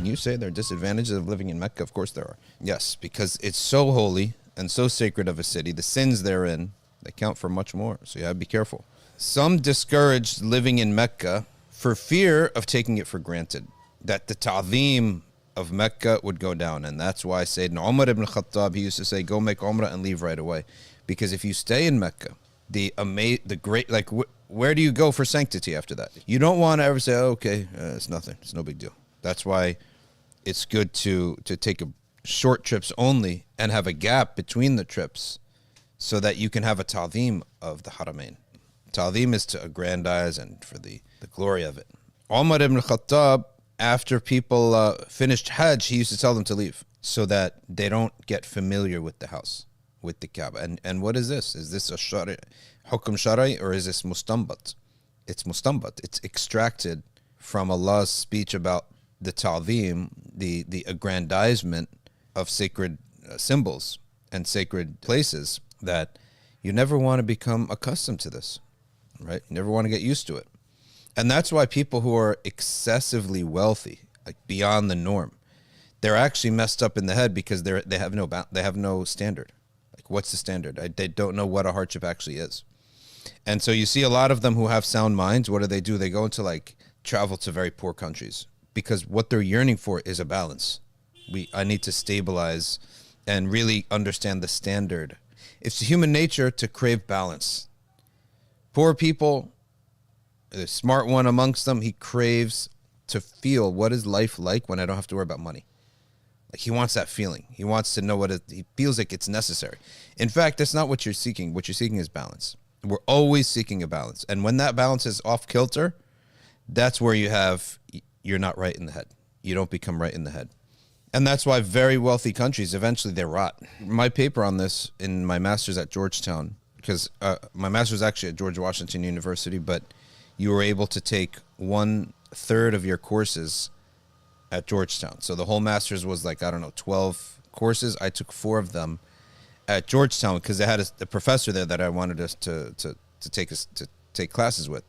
Can you say there are disadvantages of living in Mecca? Of course there are. Yes, because it's so holy and so sacred of a city. The sins therein, they count for much more. So you have to be careful. Some discouraged living in Mecca for fear of taking it for granted, that the ta'zeem of Mecca would go down. And that's why Sayyidina Umar ibn Khattab, he used to say, go make Umrah and leave right away. Because if you stay in Mecca, the great, like, where do you go for sanctity after that? You don't want to ever say, oh, okay, it's nothing. It's no big deal. That's why it's good to take short trips only and have a gap between the trips so that you can have a ta'zeem of the Haramain. Ta'zeem is to aggrandize and for the glory of it. Umar ibn Khattab, after people finished Hajj, he used to tell them to leave so that they don't get familiar with the house, with the Kaaba. And what is this? Is this a hukum shari or is this mustambat? It's mustambat. It's extracted from Allah's speech about the ta'zeem, the aggrandizement of sacred symbols and sacred places, that you never want to become accustomed to this, right? You never want to get used to it. And that's why people who are excessively wealthy, like beyond the norm, they're actually messed up in the head because they have no standard. Like, what's the standard? They don't know what a hardship actually is. And so you see a lot of them who have sound minds. What do? They go into like travel to very poor countries because what they're yearning for is a balance. I need to stabilize and really understand the standard. It's human nature to crave balance. Poor people, the smart one amongst them, he craves to feel what is life like when I don't have to worry about money. Like, he wants that feeling. He wants to know he feels like it's necessary. In fact, that's not what you're seeking. What you're seeking is balance. We're always seeking a balance. And when that balance is off kilter, that's where you're not right in the head. You don't become right in the head. And that's why very wealthy countries, eventually they rot. My paper on this in my master's at Georgetown, because my master's actually at George Washington University, but you were able to take 1/3 of your courses at Georgetown. So the whole master's was like, 12 courses. I took 4 of them at Georgetown because they had a professor there that I wanted us to take classes with.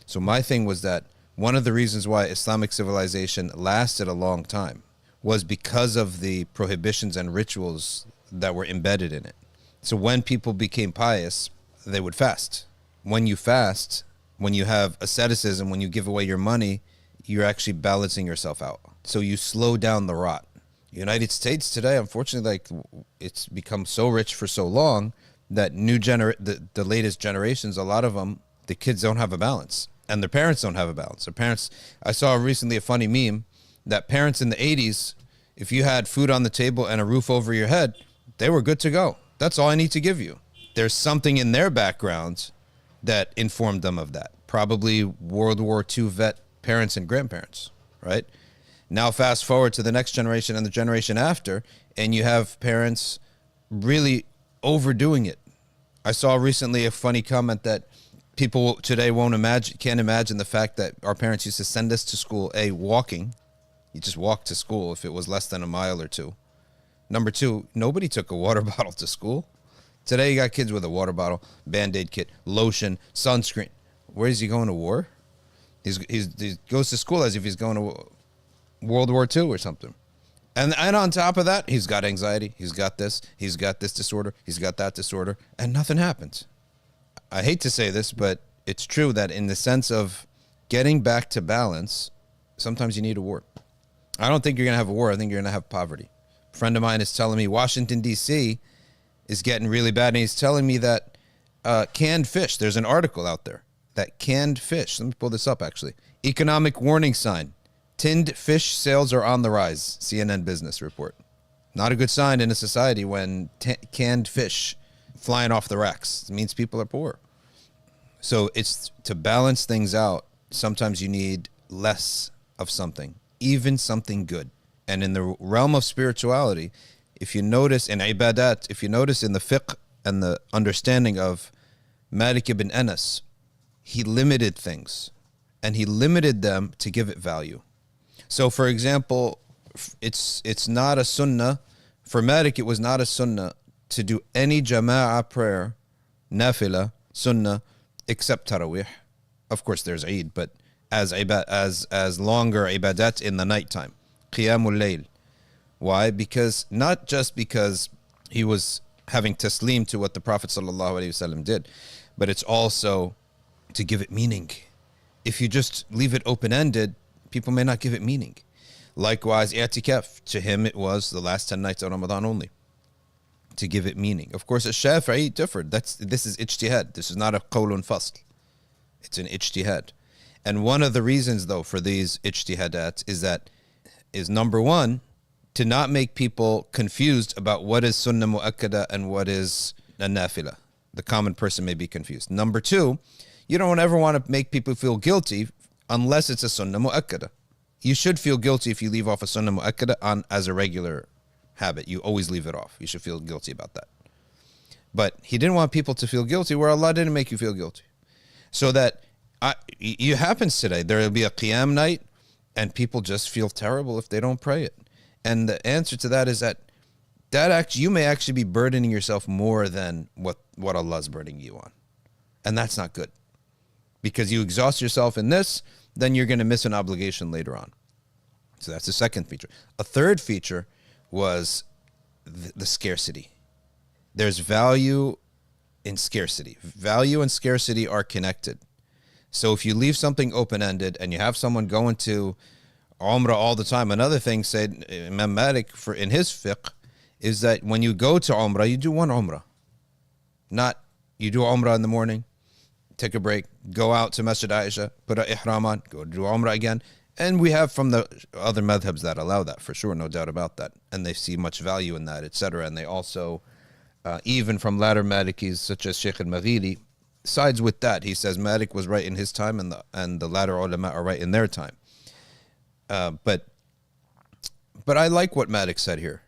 So my thing was that one of the reasons why Islamic civilization lasted a long time was because of the prohibitions and rituals that were embedded in it. So when people became pious, they would fast. When you fast, when you have asceticism, when you give away your money, you're actually balancing yourself out. So you slow down the rot. United States today, unfortunately, like, it's become so rich for so long that the latest generations, a lot of them, the kids don't have a balance. And their parents don't have a balance. Their parents, I saw recently a funny meme that parents in the 80s, if you had food on the table and a roof over your head, they were good to go. That's all I need to give you. There's something in their background that informed them of that. Probably World War II vet parents and grandparents, right? Now fast forward to the next generation and the generation after, and you have parents really overdoing it. I saw recently a funny comment that people today can't imagine the fact that our parents used to send us to school, walking. You just walked to school if it was less than a mile or two. Number 2, nobody took a water bottle to school. Today you got kids with a water bottle, Band-Aid kit, lotion, sunscreen. Where is he going to war? He goes to school as if he's going to World War II or something. And on top of that, he's got anxiety. He's got this disorder. He's got that disorder. And nothing happens. I hate to say this, but it's true that in the sense of getting back to balance, sometimes you need a war. I don't think you're going to have a war. I think you're going to have poverty. A friend of mine is telling me Washington, D.C. is getting really bad. And he's telling me that canned fish, there's an article out there, that canned fish, let me pull this up actually, economic warning sign, tinned fish sales are on the rise, CNN Business Report. Not a good sign in a society when canned fish flying off the racks. It means people are poor. So it's to balance things out. Sometimes you need less of something, even something good. And in the realm of spirituality, if you notice in ibadat, if you notice in the fiqh and the understanding of Malik ibn Anas, he limited things and he limited them to give it value. So for example, it's not a sunnah. For Malik, it was not a sunnah to do any jama'ah prayer, nafila, sunnah, except tarawih. Of course, there's Eid, but as longer ibadat in the nighttime. Qiyamul Layl. Why? Because not just because he was having taslim to what the Prophet ﷺ did, but it's also to give it meaning. If you just leave it open-ended, people may not give it meaning. Likewise, i'tikaf, to him it was the last 10 nights of Ramadan only, to give it meaning. Of course, Shafi'i differed. This is ijtihad. This is not a qawlun fasl. It's an ijtihad. And one of the reasons, though, for these ijtihadat is number one, to not make people confused about what is sunnah mu'akkada and what is a nafila. The common person may be confused. Number two, you don't ever want to make people feel guilty unless it's a sunnah mu'akkada. You should feel guilty if you leave off a sunnah mu'akkada as a regular habit. You always leave it off. You should feel guilty about that. But he didn't want people to feel guilty where Allah didn't make you feel guilty. So that it happens today. There will be a qiyam night and people just feel terrible if they don't pray it. And the answer to that is that you may actually be burdening yourself more than what Allah's burdening you on. And that's not good. Because you exhaust yourself in this, then you're going to miss an obligation later on. So that's the second feature. A third feature was the scarcity. There's value in scarcity. Value and scarcity are connected. So if you leave something open-ended and you have someone going to Umrah all the time, another thing said Imam Malik in his fiqh is that when you go to Umrah, you do one Umrah. Not you do Umrah in the morning, take a break, go out to Masjid Aisha, put an ihram on, go do Umrah again. And we have from the other madhabs that allow that, for sure, no doubt about that. And they see much value in that, etc. And they also, even from latter Malikis, such as Sheikh al-Maghili, sides with that. He says Malik was right in his time and the latter ulama are right in their time. But I like what Malik said here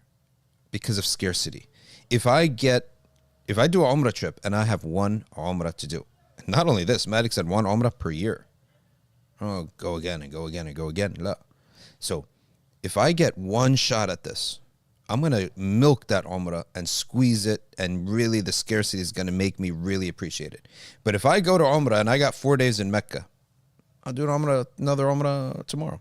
because of scarcity. If I do a Umrah trip and I have one Umrah to do, not only this, Malik said one Umrah per year. Oh, go again and go again and go again. La. So if I get one shot at this, I'm going to milk that Umrah and squeeze it, and really the scarcity is going to make me really appreciate it. But if I go to Umrah and I got 4 days in Mecca, I'll do another Umrah tomorrow.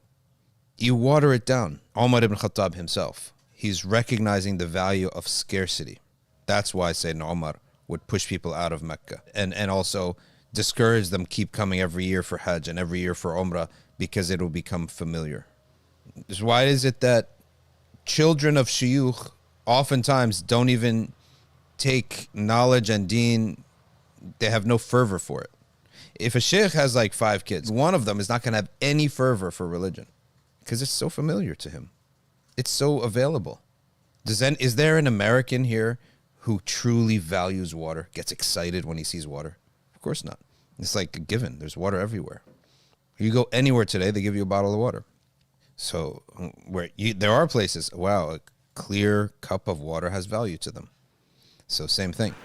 You water it down. Umar ibn Khattab himself, he's recognizing the value of scarcity. That's why Sayyidina Umar would push people out of Mecca and also discourage them keep coming every year for Hajj and every year for Umrah because it will become familiar. Why is it that children of shuyukh oftentimes don't even take knowledge and deen? They have no fervor for it. If a sheikh has like 5 kids, one of them is not going to have any fervor for religion because it's so familiar to him. It's so available. Is there an American here who truly values water, gets excited when he sees water? Of course not. It's like a given. There's water everywhere. You go anywhere today, they give you a bottle of water. So there are places, wow, a clear cup of water has value to them. So same thing.